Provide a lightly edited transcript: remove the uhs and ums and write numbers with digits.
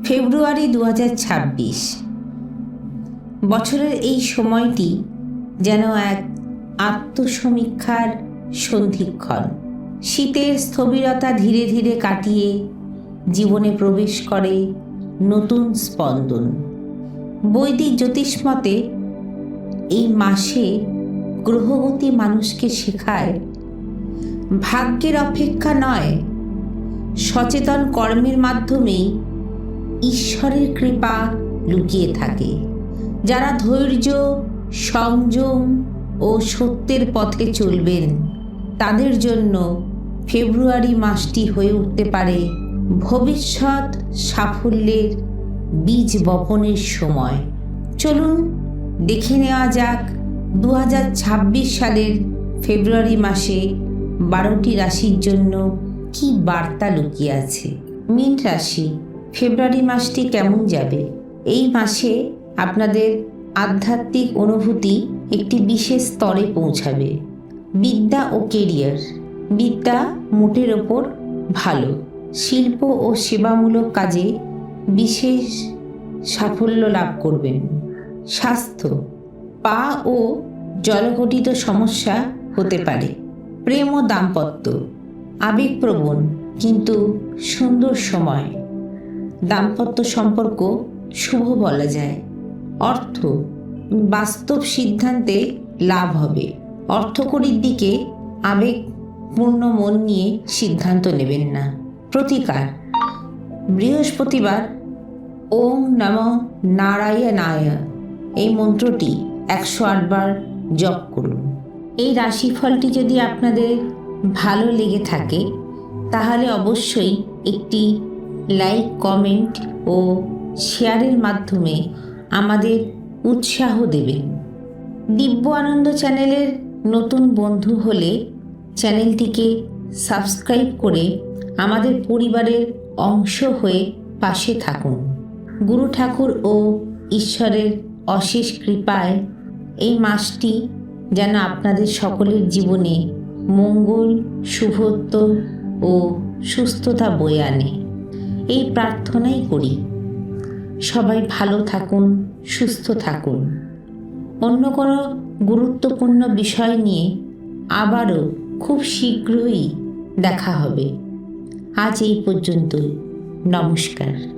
ফেব্রুয়ারি 2026। বছরের এই সময়টি যেন এক আত্মসমীক্ষার সন্ধিক্ষণ। শীতের স্থবিরতা ধীরে ধীরে কাটিয়ে জীবনে প্রবেশ করে নতুন স্পন্দন। বৈদিক জ্যোতিষমতে এই মাসে গ্রহগতি মানুষকে শেখায় ভাগ্যের অপেক্ষা নয়, সচেতন কর্মের মাধ্যমেই ঈশ্বরের কৃপা লুকিয়ে থাকে। যারা ধৈর্য, সংযম ও সত্যের পথে চলবেন তাদের জন্য ফেব্রুয়ারি মাসটি হয়ে উঠতে পারে ভবিষ্যৎ সাফল্যের বীজ বপনের সময়। চলুন দেখে নেওয়া যাক 2026 সালের ফেব্রুয়ারি মাসে 12টি রাশির জন্য কি বার্তা লুকিয়ে আছে। মীন রাশি, ফেব্রুয়ারি মাসটি কেমন যাবে? এই মাসে আপনাদের আধ্যাত্মিক অনুভূতি একটি বিশেষ স্তরে পৌঁছাবে। বিদ্যা ও কেরিয়ার, বিদ্যা মোটের ওপর ভালো। শিল্প ও সেবামূলক কাজে বিশেষ সাফল্য লাভ করবেন। স্বাস্থ্য, পা ও জলঘটিত সমস্যা হতে পারে। প্রেম ও দাম্পত্য, আবেগপ্রবণ কিন্তু সুন্দর সময়। দাম্পত্য সম্পর্ক শুভ বলা যায়। অর্থ, বাস্তব সিদ্ধান্তে লাভ হবে। অর্থকরীর দিকে আবেগপূর্ণ মন নিয়ে সিদ্ধান্ত নেবেন না। প্রতিকার, বৃহস্পতিবার ওম নমঃ নারায়ণায় এই মন্ত্রটি 108 বার জপ করুন। এই রাশিফলটি যদি আপনাদের ভালো লেগে থাকে তাহলে অবশ্যই একটি লাইক, কমেন্ট ও শেয়ারের মাধ্যমে আমাদের উৎসাহ দেবেন। দিব্য আনন্দ চ্যানেলের নতুন বন্ধু হলে চ্যানেলটিকে সাবস্ক্রাইব করে আমাদের পরিবারের অংশ হয়ে পাশে থাকুন। গুরু ঠাকুর ও ঈশ্বরের অশেষ কৃপায় এই মাসটি যেন আপনাদের সকলের জীবনে মঙ্গল, শুভত্ব ও সুস্থতা বয়ে আনে, এই প্রার্থনাই করি। সবাই ভালো থাকুন, সুস্থ থাকুন। অন্য কোনো গুরুত্বপূর্ণ বিষয় নিয়ে আবারও খুব শীঘ্রই দেখা হবে। আজ এই পর্যন্তই। নমস্কার।